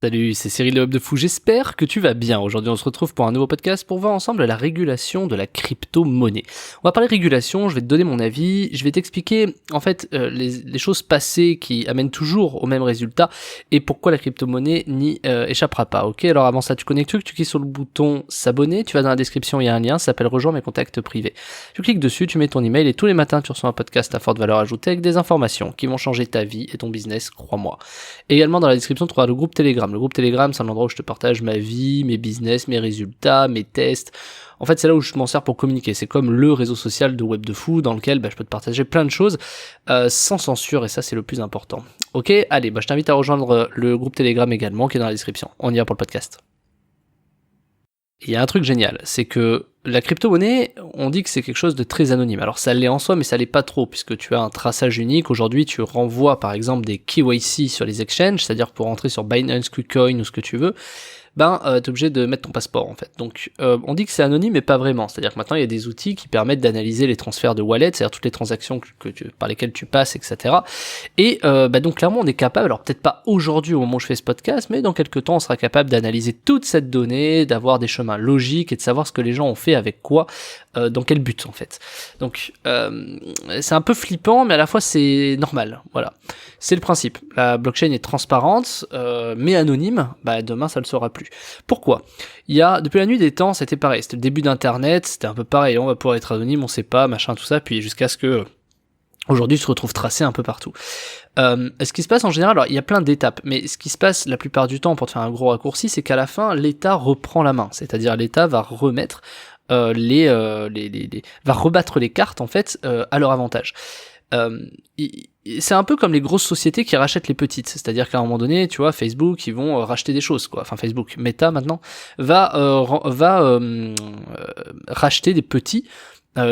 Salut, c'est Cyril le Hub de Fou, j'espère que tu vas bien. Aujourd'hui on se retrouve pour un nouveau podcast pour voir ensemble la régulation de la crypto-monnaie. On va parler régulation, je vais te donner mon avis, je vais t'expliquer en fait les choses passées qui amènent toujours au même résultat et pourquoi la crypto-monnaie n'y échappera pas. Ok, alors avant ça tu connectes, tu cliques sur le bouton s'abonner, tu vas dans la description, il y a un lien, ça s'appelle rejoindre mes contacts privés. Tu cliques dessus, tu mets ton email et tous les matins tu reçois un podcast à forte valeur ajoutée avec des informations qui vont changer ta vie et ton business, crois-moi. Également dans la description tu trouveras le groupe Telegram. Le groupe Telegram, c'est un endroit où je te partage ma vie, mes business, mes résultats, mes tests. En fait, c'est là où je m'en sers pour communiquer. C'est comme le réseau social de Web de Fou dans lequel je peux te partager plein de choses sans censure et ça, c'est le plus important. Ok, allez, je t'invite à rejoindre le groupe Telegram également qui est dans la description. On y va pour le podcast. Il y a un truc génial, c'est que la crypto-monnaie, on dit que c'est quelque chose de très anonyme. Alors ça l'est en soi, mais ça l'est pas trop, puisque tu as un traçage unique. Aujourd'hui, tu renvoies par exemple des KYC sur les exchanges, c'est-à-dire pour entrer sur Binance, KuCoin ou ce que tu veux, t'es obligé de mettre ton passeport en fait. Donc on dit que c'est anonyme, mais pas vraiment. C'est-à-dire que maintenant il y a des outils qui permettent d'analyser les transferts de wallet, c'est-à-dire toutes les transactions par lesquelles tu passes, etc. Et donc clairement on est capable, alors peut-être pas aujourd'hui au moment où je fais ce podcast, mais dans quelques temps on sera capable d'analyser toute cette donnée, d'avoir des chemins logiques et de savoir ce que les gens ont fait avec quoi, dans quel but en fait. Donc c'est un peu flippant, mais à la fois c'est normal. Voilà, c'est le principe. La blockchain est transparente, mais anonyme. Demain ça le sera plus. Pourquoi ? Depuis la nuit des temps, c'était pareil. C'était le début d'Internet, c'était un peu pareil. On va pouvoir être anonyme, on sait pas, machin, tout ça, puis jusqu'à ce que aujourd'hui, se retrouve tracé un peu partout. Ce qui se passe en général, alors il y a plein d'étapes, mais ce qui se passe la plupart du temps, pour te faire un gros raccourci, c'est qu'à la fin, l'État reprend la main. C'est-à-dire l'État va remettre va rebattre les cartes en fait à leur avantage. C'est un peu comme les grosses sociétés qui rachètent les petites, c'est-à-dire qu'à un moment donné, tu vois, Facebook, ils vont racheter des choses, quoi. Enfin, Facebook, Meta maintenant, va racheter des petits,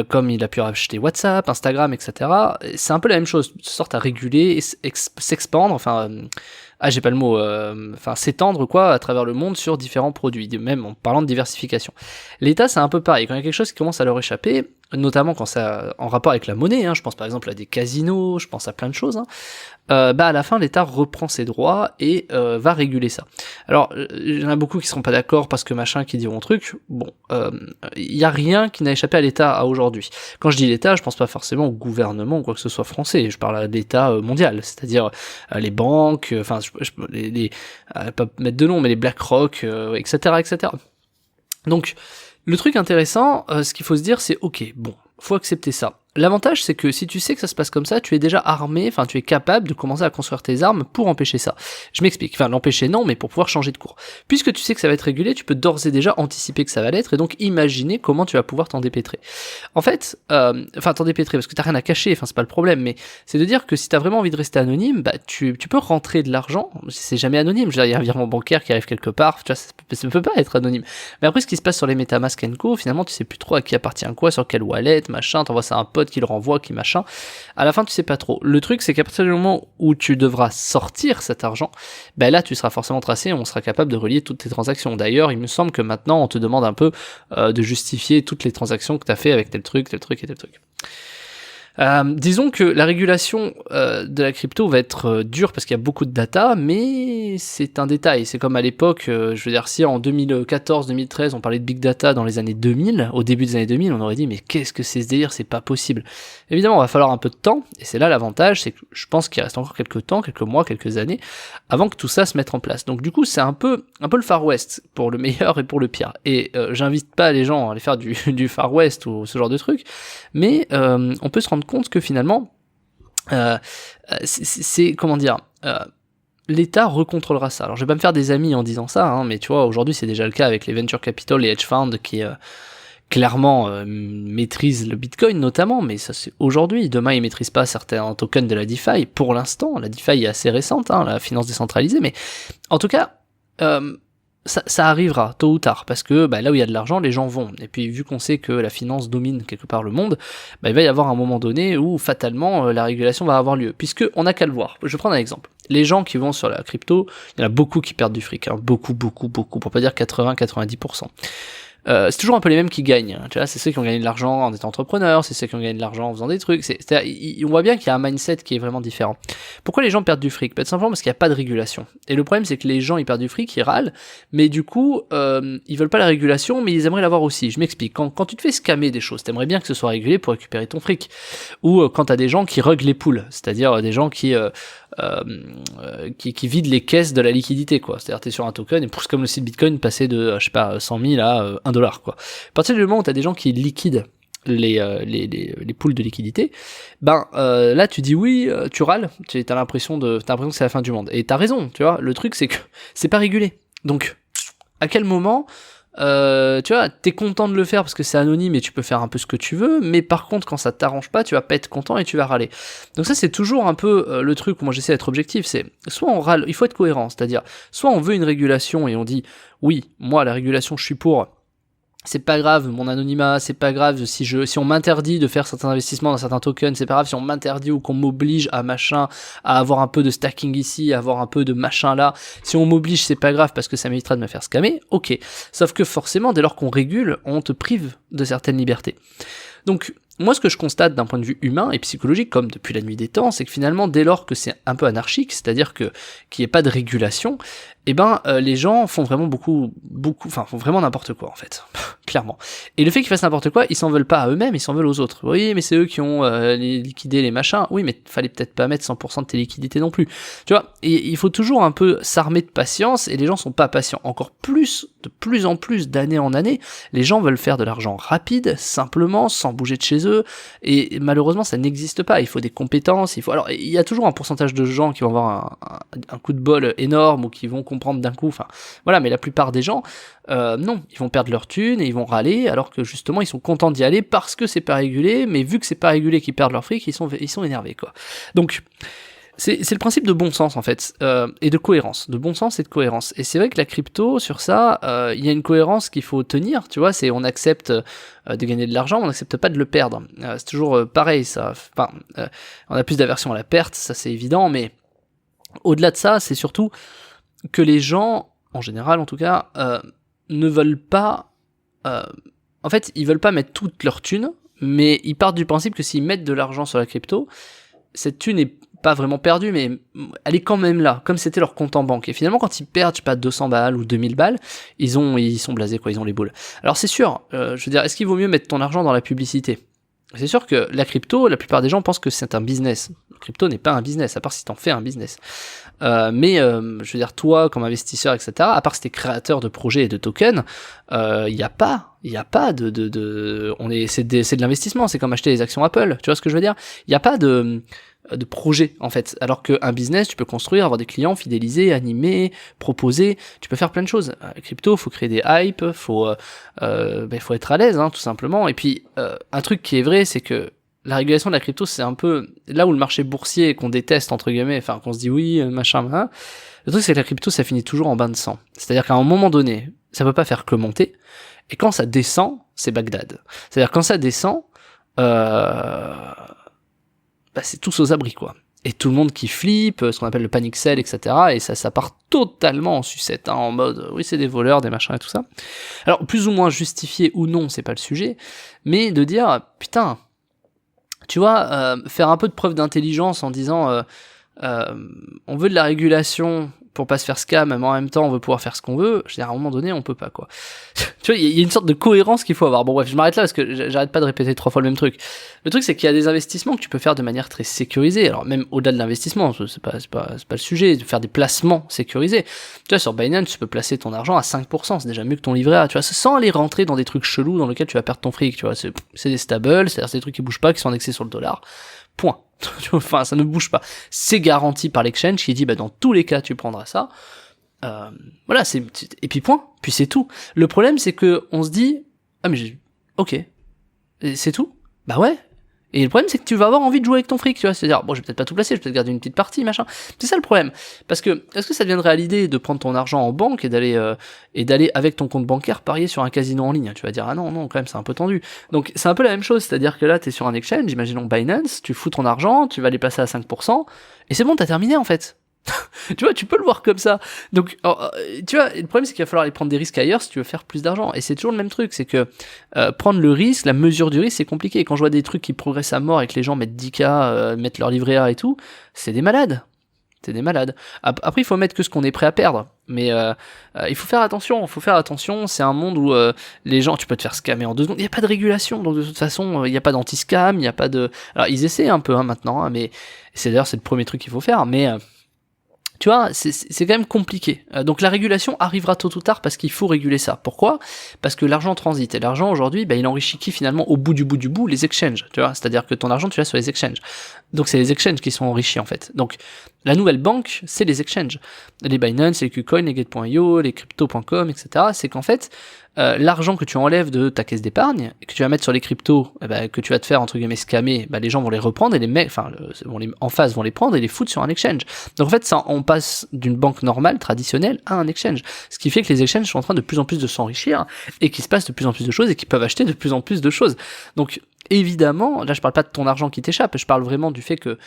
comme il a pu racheter WhatsApp, Instagram, etc. C'est un peu la même chose, sorte à réguler, s'expandre, j'ai pas le mot, s'étendre quoi à travers le monde sur différents produits, même en parlant de diversification. L'État c'est un peu pareil, quand il y a quelque chose qui commence à leur échapper, notamment quand ça en rapport avec la monnaie, je pense par exemple à des casinos, je pense à plein de choses, à la fin l'État reprend ses droits et va réguler ça. Alors il y en a beaucoup qui seront pas d'accord parce que machin, qui diront truc, il y a rien qui n'a échappé à l'État à aujourd'hui. Quand je dis l'État, je pense pas forcément au gouvernement ou quoi que ce soit français, je parle à l'État mondial, c'est-à-dire les banques, pas mettre de nom, mais les BlackRock, etc., etc. Donc le truc intéressant, ce qu'il faut se dire, c'est ok, faut accepter ça. L'avantage, c'est que si tu sais que ça se passe comme ça, tu es déjà armé, tu es capable de commencer à construire tes armes pour empêcher ça. Je m'explique, l'empêcher non, mais pour pouvoir changer de cours. Puisque tu sais que ça va être régulé, tu peux d'ores et déjà anticiper que ça va l'être, et donc imaginer comment tu vas pouvoir t'en dépêtrer. En fait, t'en dépêtrer, parce que t'as rien à cacher, c'est pas le problème, mais c'est de dire que si t'as vraiment envie de rester anonyme, tu peux rentrer de l'argent, c'est jamais anonyme, il y a un virement bancaire qui arrive quelque part, tu vois, ça peut pas être anonyme. Mais après, ce qui se passe sur les MetaMask & Co, finalement, tu sais plus trop à qui appartient quoi, sur quelle wallet, machin, t'envoies ça à un pote qui le renvoie, qui machin. À la fin, tu sais pas trop. Le truc, c'est qu'à partir du moment où tu devras sortir cet argent, là, tu seras forcément tracé et on sera capable de relier toutes tes transactions. D'ailleurs, il me semble que maintenant, on te demande un peu de justifier toutes les transactions que tu as fait avec tel truc et tel truc. Disons que la régulation de la crypto va être dure parce qu'il y a beaucoup de data, mais c'est un détail. C'est comme à l'époque, je veux dire, si en 2014-2013 on parlait de big data dans les années 2000, au début des années 2000, on aurait dit mais qu'est-ce que c'est ce délire, c'est pas possible. Évidemment, il va falloir un peu de temps, et c'est là l'avantage, c'est que je pense qu'il reste encore quelques temps, quelques mois, quelques années, avant que tout ça se mette en place. Donc du coup, c'est un peu le Far West, pour le meilleur et pour le pire. Et j'invite pas les gens à aller faire du Far West ou ce genre de truc, mais on peut se rendre compte que finalement l'État recontrôlera ça. Alors je vais pas me faire des amis en disant ça, mais tu vois, aujourd'hui c'est déjà le cas avec les venture capital, les hedge funds qui clairement maîtrisent le Bitcoin notamment, mais ça c'est aujourd'hui. Demain ils maîtrisent pas certains tokens de la DeFi. Pour l'instant, la DeFi est assez récente, la finance décentralisée, mais en tout cas ça arrivera tôt ou tard, parce que là où il y a de l'argent, les gens vont. Et puis vu qu'on sait que la finance domine quelque part le monde, il va y avoir un moment donné où fatalement la régulation va avoir lieu, puisque on n'a qu'à le voir. Je vais prendre un exemple. Les gens qui vont sur la crypto, il y en a beaucoup qui perdent du fric, beaucoup, pour pas dire 80-90%. c'est toujours un peu les mêmes qui gagnent. Tu vois, c'est ceux qui ont gagné de l'argent en étant entrepreneurs, c'est ceux qui ont gagné de l'argent en faisant des trucs. On voit bien qu'il y a un mindset qui est vraiment différent. Pourquoi les gens perdent du fric? Tout simplement parce qu'il n'y a pas de régulation. Et le problème, c'est que les gens, ils perdent du fric, ils râlent, mais du coup, ils veulent pas la régulation, mais ils aimeraient l'avoir aussi. Je m'explique. Quand tu te fais scammer des choses, t'aimerais bien que ce soit régulé pour récupérer ton fric. Ou quand t'as des gens qui ruguent les poules, c'est-à-dire des gens qui vident les caisses de la liquidité, quoi. C'est-à-dire t'es sur un token et pousse comme le site Bitcoin passer de, je sais pas, 100 000 à $1, quoi. À partir du moment où t'as des gens qui liquident les poules de liquidité, là tu dis oui, tu râles, t'as l'impression que c'est la fin du monde. Et t'as raison, tu vois. Le truc c'est que c'est pas régulé. Donc à quel moment tu vois, t'es content de le faire parce que c'est anonyme et tu peux faire un peu ce que tu veux, mais par contre quand ça t'arrange pas, tu vas pas être content et tu vas râler. Donc ça c'est toujours un peu le truc où moi j'essaie d'être objectif, c'est soit on râle, il faut être cohérent, c'est-à-dire soit on veut une régulation et on dit oui, moi la régulation je suis pour, c'est pas grave mon anonymat, c'est pas grave si on m'interdit de faire certains investissements dans certains tokens, c'est pas grave si on m'interdit ou qu'on m'oblige à machin, à avoir un peu de stacking ici, à avoir un peu de machin là, si on m'oblige c'est pas grave parce que ça m'évitera de me faire scammer, ok. Sauf que forcément dès lors qu'on régule, on te prive de certaines libertés. Donc moi ce que je constate d'un point de vue humain et psychologique, comme depuis la nuit des temps, c'est que finalement dès lors que c'est un peu anarchique, c'est-à-dire qu'il n'y ait pas de régulation, les gens font vraiment font vraiment n'importe quoi en fait, clairement. Et le fait qu'ils fassent n'importe quoi, ils s'en veulent pas à eux-mêmes, ils s'en veulent aux autres. Oui, mais c'est eux qui ont liquidé les machins. Oui, mais fallait peut-être pas mettre 100% de tes liquidités non plus. Tu vois, et il faut toujours un peu s'armer de patience, et les gens sont pas patients. Encore plus, de plus en plus, d'année en année, les gens veulent faire de l'argent rapide, simplement, sans bouger de chez eux, et malheureusement ça n'existe pas. Il faut des compétences, alors il y a toujours un pourcentage de gens qui vont avoir un coup de bol énorme, ou qui vont comprendre d'un coup, enfin voilà, mais la plupart des gens, non, ils vont perdre leur thune et ils vont râler, alors que justement ils sont contents d'y aller parce que c'est pas régulé, mais vu que c'est pas régulé qu'ils perdent leur fric, ils sont énervés, quoi. Donc c'est le principe de bon sens en fait, et de cohérence, de bon sens et de cohérence. Et c'est vrai que la crypto, sur ça, il y a une cohérence qu'il faut tenir, tu vois, c'est on accepte de gagner de l'argent, on n'accepte pas de le perdre. C'est toujours pareil, ça. Enfin, on a plus d'aversion à la perte, ça c'est évident, mais au-delà de ça, c'est surtout que les gens, en général en tout cas, ne veulent pas... en fait, ils veulent pas mettre toute leur thune, mais ils partent du principe que s'ils mettent de l'argent sur la crypto, cette thune est pas vraiment perdue, mais elle est quand même là, comme c'était leur compte en banque. Et finalement, quand ils perdent, je sais pas, 200 balles ou 2000 balles, ils sont blasés, quoi, ils ont les boules. Alors c'est sûr, je veux dire, est-ce qu'il vaut mieux mettre ton argent dans la publicité ? C'est sûr que la crypto, la plupart des gens pensent que c'est un business. La crypto n'est pas un business, à part si t'en fais un business. Je veux dire, toi, comme investisseur, etc., à part si t'es créateur de projets et de tokens, il y a pas c'est de l'investissement, c'est comme acheter les actions Apple, tu vois ce que je veux dire? Il y a pas de projet, en fait. Alors qu'un business, tu peux construire, avoir des clients, fidéliser, animer, proposer, tu peux faire plein de choses. Crypto, faut créer des hypes, faut être à l'aise, hein, tout simplement. Et puis, un truc qui est vrai, c'est que la régulation de la crypto, c'est un peu là où le marché boursier qu'on déteste, entre guillemets, enfin, qu'on se dit oui, machin. Le truc, c'est que la crypto, ça finit toujours en bain de sang. C'est-à-dire qu'à un moment donné, ça peut pas faire que monter. Et quand ça descend, c'est Bagdad. C'est-à-dire quand ça descend, c'est tous aux abris, quoi. Et tout le monde qui flippe, ce qu'on appelle le panic sell, etc. Et ça part totalement en sucette, hein, en mode, oui, c'est des voleurs, des machins et tout ça. Alors, plus ou moins justifié ou non, c'est pas le sujet, mais de dire, putain, tu vois, faire un peu de preuve d'intelligence en disant, on veut de la régulation pour pas se faire scam, mais en même temps on veut pouvoir faire ce qu'on veut, je veux dire, à un moment donné on peut pas, quoi. Tu vois, il y a une sorte de cohérence qu'il faut avoir. Bon bref, je m'arrête là parce que j'arrête pas de répéter 3 fois le même truc. Le truc, c'est qu'il y a des investissements que tu peux faire de manière très sécurisée. Alors même au-delà de l'investissement, c'est pas le sujet, de faire des placements sécurisés. Tu vois, sur Binance, tu peux placer ton argent à 5%, c'est déjà mieux que ton livret A, tu vois, sans aller rentrer dans des trucs chelous dans lesquels tu vas perdre ton fric, tu vois, c'est des stables, c'est-à-dire c'est des trucs qui bougent pas, qui sont indexés sur le dollar. Point. Enfin, ça ne bouge pas. C'est garanti par l'exchange qui dit, dans tous les cas, tu prendras ça. Voilà, et puis point. Puis c'est tout. Le problème, c'est que on se dit, ok. Et c'est tout? Bah ouais. Et le problème, c'est que tu vas avoir envie de jouer avec ton fric, tu vois. C'est-à-dire, bon, je vais peut-être pas tout placer, je vais peut-être garder une petite partie, machin. C'est ça le problème. Parce que, est-ce que ça deviendrait à l'idée de prendre ton argent en banque et d'aller avec ton compte bancaire parier sur un casino en ligne? Tu vas dire, ah non, quand même, c'est un peu tendu. Donc, c'est un peu la même chose. C'est-à-dire que là, t'es sur un exchange, imaginons Binance, tu fous ton argent, tu vas les placer à 5%, et c'est bon, t'as terminé, en fait. Tu vois, tu peux le voir comme ça. Donc, tu vois, le problème, c'est qu'il va falloir aller prendre des risques ailleurs si tu veux faire plus d'argent. Et c'est toujours le même truc, c'est que prendre le risque, la mesure du risque, c'est compliqué. Et quand je vois des trucs qui progressent à mort et que les gens mettent 10K, mettent leur livret A et tout, c'est des malades. C'est des malades. Après, il faut mettre que ce qu'on est prêt à perdre. Mais il faut faire attention. C'est un monde où les gens, tu peux te faire scammer en 2 secondes. Il n'y a pas de régulation. Donc, de toute façon, il n'y a pas d'anti-scam. Il n'y a pas de... Alors, ils essaient un peu maintenant. Hein, mais c'est le premier truc qu'il faut faire. Mais... tu vois, c'est quand même compliqué. Donc la régulation arrivera tôt ou tard parce qu'il faut réguler ça. Pourquoi ? Parce que l'argent transite. Et l'argent aujourd'hui, il enrichit qui finalement au bout du bout ? Les exchanges. Tu vois, c'est-à-dire que ton argent, tu l'as sur les exchanges. Donc c'est les exchanges qui sont enrichis en fait. Donc la nouvelle banque, c'est les exchanges. Les Binance, les KuCoin, les Gate.io, les Crypto.com, etc. C'est qu'en fait, l'argent que tu enlèves de ta caisse d'épargne, et que tu vas mettre sur les cryptos, que tu vas te faire entre guillemets scammer, les gens vont les reprendre et les mecs, en face vont les prendre et les foutre sur un exchange. Donc en fait, ça, on passe d'une banque normale, traditionnelle, à un exchange. Ce qui fait que les exchanges sont en train de plus en plus de s'enrichir et qu'il se passe de plus en plus de choses et qu'ils peuvent acheter de plus en plus de choses. Donc évidemment, là je parle pas de ton argent qui t'échappe, je parle vraiment du fait que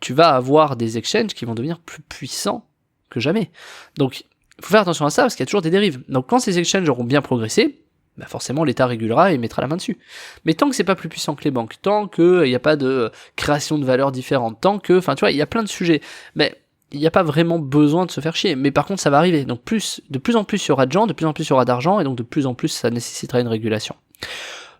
tu vas avoir des exchanges qui vont devenir plus puissants que jamais. Donc il faut faire attention à ça parce qu'il y a toujours des dérives. Donc quand ces exchanges auront bien progressé, forcément l'État régulera et mettra la main dessus. Mais tant que c'est pas plus puissant que les banques, tant qu'il n'y a pas de création de valeurs différentes, tant que, tu vois, il y a plein de sujets, mais il n'y a pas vraiment besoin de se faire chier. Mais par contre ça va arriver. Donc de plus en plus il y aura de gens, de plus en plus il y aura d'argent, et donc de plus en plus ça nécessitera une régulation.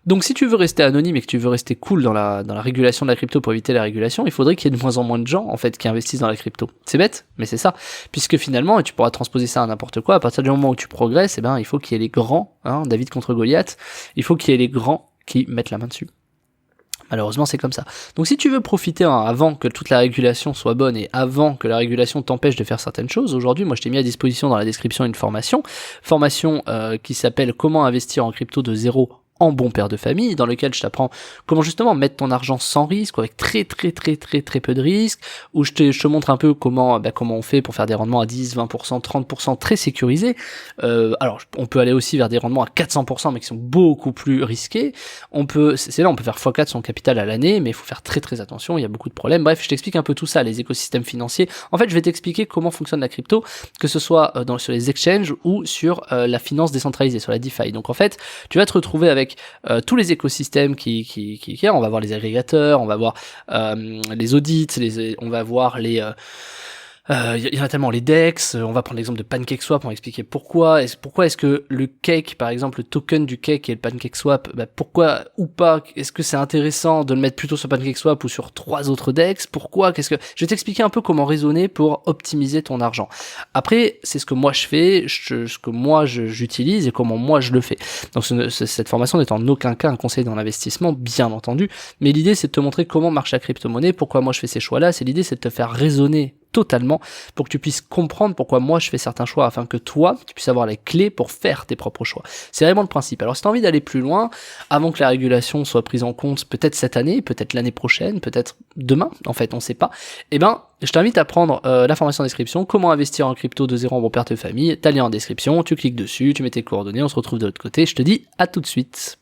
Donc si tu veux rester anonyme et que tu veux rester cool dans la régulation de la crypto pour éviter la régulation, il faudrait qu'il y ait de moins en moins de gens en fait qui investissent dans la crypto. C'est bête, mais c'est ça. Puisque finalement, et tu pourras transposer ça à n'importe quoi, à partir du moment où tu progresses, il faut qu'il y ait les grands, David contre Goliath, il faut qu'il y ait les grands qui mettent la main dessus. Malheureusement, c'est comme ça. Donc si tu veux profiter avant que toute la régulation soit bonne et avant que la régulation t'empêche de faire certaines choses, aujourd'hui, moi je t'ai mis à disposition dans la description une formation qui s'appelle Comment investir en crypto de zéro en bon père de famille, dans lequel je t'apprends comment justement mettre ton argent sans risque, avec très peu de risques, où je te montre un peu comment on fait pour faire des rendements à 10, 20%, 30% très sécurisés. Alors on peut aller aussi vers des rendements à 400% mais qui sont beaucoup plus risqués. On peut faire x4 son capital à l'année, mais il faut faire très attention, il y a beaucoup de problèmes. Bref, je t'explique un peu tout ça, les écosystèmes financiers. En fait, je vais t'expliquer comment fonctionne la crypto, que ce soit sur les exchanges ou sur la finance décentralisée, sur la DeFi. Donc en fait, tu vas te retrouver avec tous les écosystèmes qui on va voir les agrégateurs, on va voir les audits, on va voir les il y en a tellement, les DEX, on va prendre l'exemple de PancakeSwap pour expliquer pourquoi est-ce que le cake, par exemple, le token du cake et le PancakeSwap, pourquoi ou pas, est-ce que c'est intéressant de le mettre plutôt sur PancakeSwap ou sur 3 autres DEX, je vais t'expliquer un peu comment raisonner pour optimiser ton argent. Après, c'est ce que moi je fais, ce que moi j'utilise et comment moi je le fais. Donc cette formation n'est en aucun cas un conseil dans l'investissement, bien entendu, mais l'idée c'est de te montrer comment marche la crypto-monnaie, pourquoi moi je fais ces choix-là, l'idée c'est de te faire raisonner totalement pour que tu puisses comprendre pourquoi moi je fais certains choix afin que toi tu puisses avoir les clés pour faire tes propres choix. C'est vraiment le principe. Alors si tu as envie d'aller plus loin, avant que la régulation soit prise en compte, peut-être cette année, peut-être l'année prochaine, peut-être demain, en fait on sait pas, je t'invite à prendre la formation en description, comment investir en crypto de zéro en bon père de famille, t'as le lien en description, tu cliques dessus, tu mets tes coordonnées, on se retrouve de l'autre côté, je te dis à tout de suite.